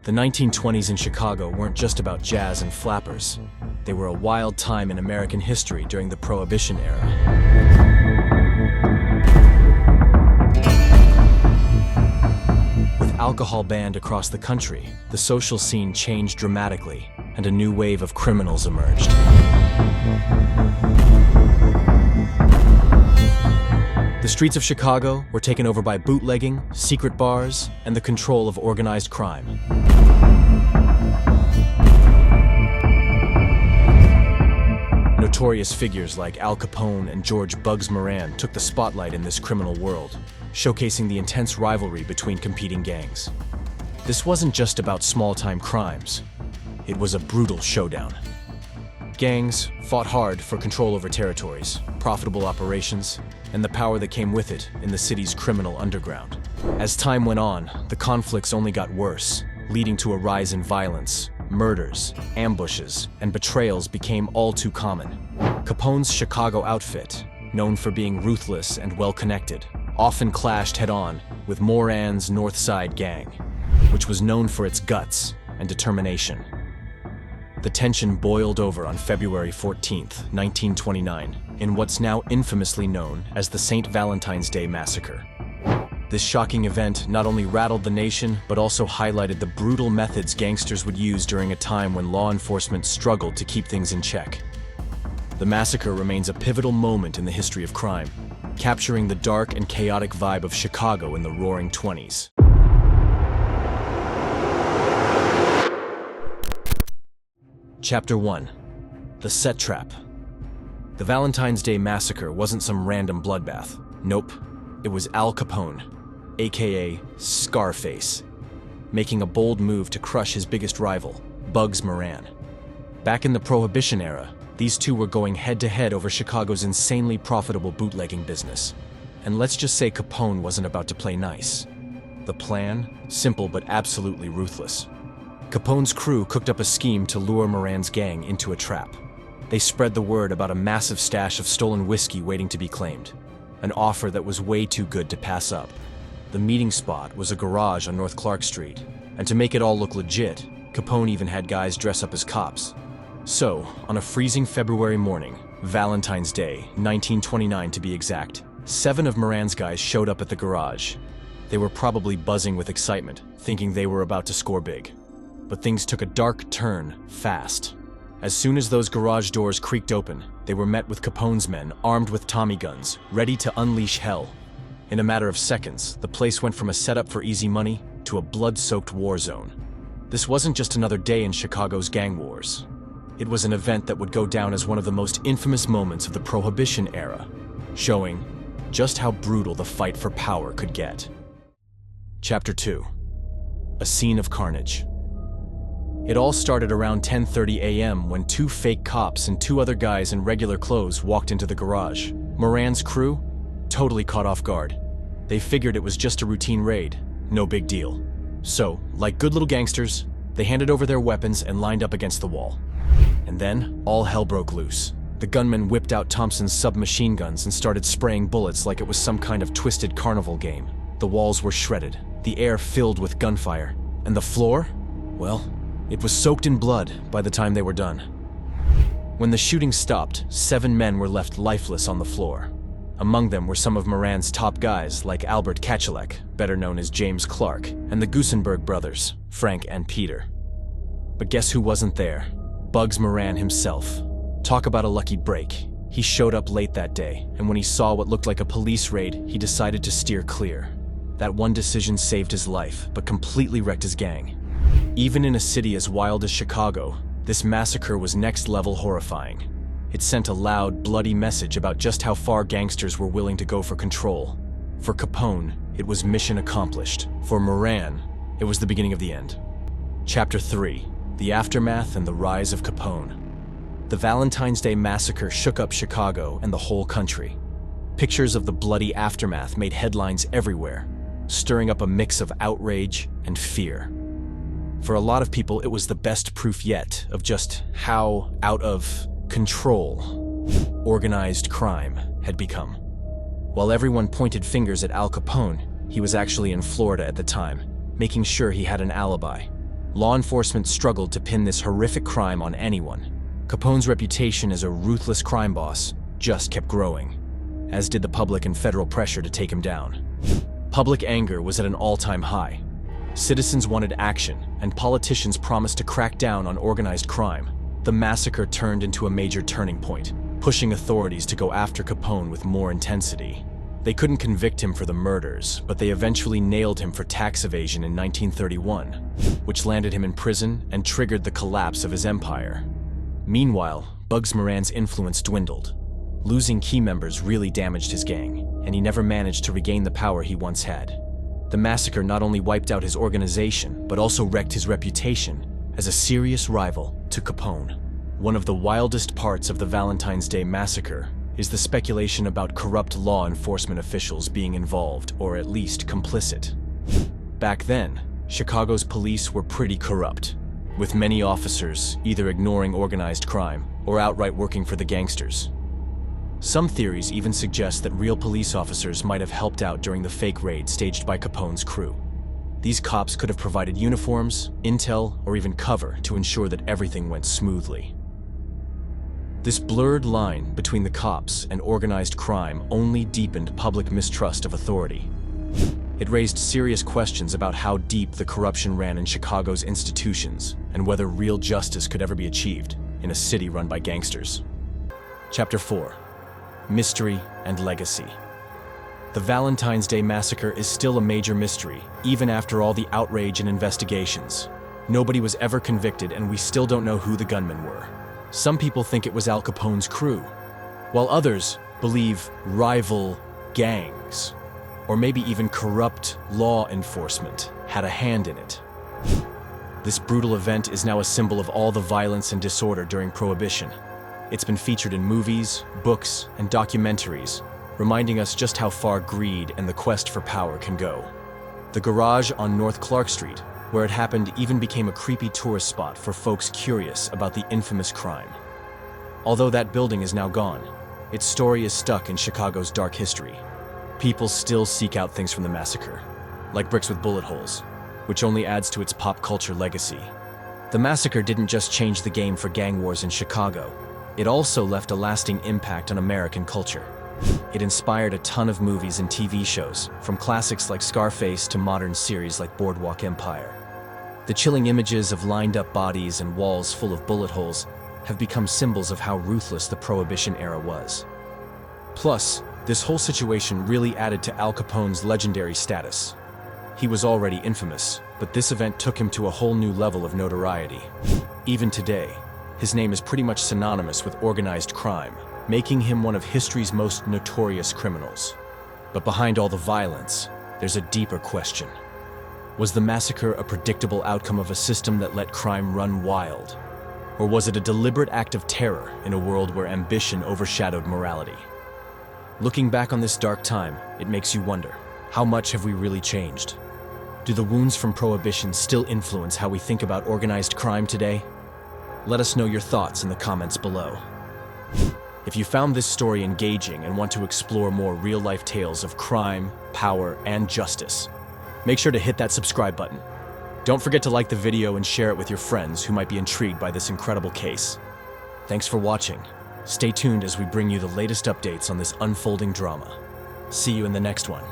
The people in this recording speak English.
The 1920s in Chicago weren't just about jazz and flappers. They were a wild time in American history during the Prohibition era. With alcohol banned across the country, the social scene changed dramatically, and a new wave of criminals emerged. The streets of Chicago were taken over by bootlegging, secret bars, and the control of organized crime. Notorious figures like Al Capone and George "Bugs" Moran took the spotlight in this criminal world, showcasing the intense rivalry between competing gangs. This wasn't just about small-time crimes. It was a brutal showdown. Gangs fought hard for control over territories, profitable operations, and the power that came with it in the city's criminal underground. As time went on, the conflicts only got worse, leading to a rise in violence. Murders, ambushes, and betrayals became all too common. Capone's Chicago outfit, known for being ruthless and well-connected, often clashed head-on with Moran's North Side gang, which was known for its guts and determination. The tension boiled over on February 14, 1929, in what's now infamously known as the St. Valentine's Day Massacre. This shocking event not only rattled the nation, but also highlighted the brutal methods gangsters would use during a time when law enforcement struggled to keep things in check. The massacre remains a pivotal moment in the history of crime, capturing the dark and chaotic vibe of Chicago in the Roaring '20s. Chapter 1. The Set Trap. The Valentine's Day Massacre wasn't some random bloodbath. Nope, it was Al Capone, aka Scarface, making a bold move to crush his biggest rival, Bugs Moran. Back in the Prohibition era, these two were going head-to-head over Chicago's insanely profitable bootlegging business. And let's just say Capone wasn't about to play nice. The plan? Simple but absolutely ruthless. Capone's crew cooked up a scheme to lure Moran's gang into a trap. They spread the word about a massive stash of stolen whiskey waiting to be claimed, an offer that was way too good to pass up. The meeting spot was a garage on North Clark Street, and to make it all look legit, Capone even had guys dress up as cops. So, on a freezing February morning, Valentine's Day, 1929 to be exact, 7 of Moran's guys showed up at the garage. They were probably buzzing with excitement, thinking they were about to score big. But things took a dark turn fast. As soon as those garage doors creaked open, they were met with Capone's men armed with Tommy guns, ready to unleash hell. In a matter of seconds, the place went from a setup for easy money to a blood-soaked war zone. This wasn't just another day in Chicago's gang wars. It was an event that would go down as one of the most infamous moments of the Prohibition era, showing just how brutal the fight for power could get. Chapter 2. A Scene of Carnage. It all started around 10:30 a.m. when 2 fake cops and 2 other guys in regular clothes walked into the garage. Moran's crew? Totally caught off guard. They figured it was just a routine raid, no big deal. So, like good little gangsters, they handed over their weapons and lined up against the wall. And then, all hell broke loose. The gunmen whipped out Thompson's submachine guns and started spraying bullets like it was some kind of twisted carnival game. The walls were shredded, the air filled with gunfire, and the floor? Well, it was soaked in blood by the time they were done. When the shooting stopped, 7 men were left lifeless on the floor. Among them were some of Moran's top guys like Albert Kachelek, better known as James Clark, and the Gusenberg brothers, Frank and Peter. But guess who wasn't there? Bugs Moran himself. Talk about a lucky break. He showed up late that day, and when he saw what looked like a police raid, he decided to steer clear. That one decision saved his life, but completely wrecked his gang. Even in a city as wild as Chicago, this massacre was next-level horrifying. It sent a loud, bloody message about just how far gangsters were willing to go for control. For Capone, it was mission accomplished. For Moran, it was the beginning of the end. Chapter 3. The Aftermath and the Rise of Capone. The Valentine's Day Massacre shook up Chicago and the whole country. Pictures of the bloody aftermath made headlines everywhere, stirring up a mix of outrage and fear. For a lot of people, it was the best proof yet of just how out of control organized crime had become. While everyone pointed fingers at Al Capone, he was actually in Florida at the time, making sure he had an alibi. Law enforcement struggled to pin this horrific crime on anyone. Capone's reputation as a ruthless crime boss just kept growing, as did the public and federal pressure to take him down. Public anger was at an all-time high. Citizens wanted action, and politicians promised to crack down on organized crime. The massacre turned into a major turning point, pushing authorities to go after Capone with more intensity. They couldn't convict him for the murders, but they eventually nailed him for tax evasion in 1931, which landed him in prison and triggered the collapse of his empire. Meanwhile, Bugs Moran's influence dwindled. Losing key members really damaged his gang, and he never managed to regain the power he once had. The massacre not only wiped out his organization, but also wrecked his reputation as a serious rival to Capone. One of the wildest parts of the Valentine's Day Massacre is the speculation about corrupt law enforcement officials being involved, or at least complicit. Back then, Chicago's police were pretty corrupt, with many officers either ignoring organized crime or outright working for the gangsters. Some theories even suggest that real police officers might have helped out during the fake raid staged by Capone's crew. These cops could have provided uniforms, intel, or even cover to ensure that everything went smoothly. This blurred line between the cops and organized crime only deepened public mistrust of authority. It raised serious questions about how deep the corruption ran in Chicago's institutions and whether real justice could ever be achieved in a city run by gangsters. Chapter 4. Mystery and Legacy. The Valentine's Day Massacre is still a major mystery, even after all the outrage and investigations. Nobody was ever convicted, and we still don't know who the gunmen were. Some people think it was Al Capone's crew, while others believe rival gangs, or maybe even corrupt law enforcement, had a hand in it. This brutal event is now a symbol of all the violence and disorder during Prohibition. It's been featured in movies, books, and documentaries, reminding us just how far greed and the quest for power can go. The garage on North Clark Street, where it happened, even became a creepy tourist spot for folks curious about the infamous crime. Although that building is now gone, its story is stuck in Chicago's dark history. People still seek out things from the massacre, like bricks with bullet holes, which only adds to its pop culture legacy. The massacre didn't just change the game for gang wars in Chicago, it also left a lasting impact on American culture. It inspired a ton of movies and TV shows, from classics like Scarface to modern series like Boardwalk Empire. The chilling images of lined-up bodies and walls full of bullet holes have become symbols of how ruthless the Prohibition era was. Plus, this whole situation really added to Al Capone's legendary status. He was already infamous, but this event took him to a whole new level of notoriety. Even today, his name is pretty much synonymous with organized crime, making him one of history's most notorious criminals. But behind all the violence, there's a deeper question. Was the massacre a predictable outcome of a system that let crime run wild? Or was it a deliberate act of terror in a world where ambition overshadowed morality? Looking back on this dark time, it makes you wonder, how much have we really changed? Do the wounds from Prohibition still influence how we think about organized crime today? Let us know your thoughts in the comments below. If you found this story engaging and want to explore more real-life tales of crime, power, and justice, make sure to hit that subscribe button. Don't forget to like the video and share it with your friends who might be intrigued by this incredible case. Thanks for watching. Stay tuned as we bring you the latest updates on this unfolding drama. See you in the next one.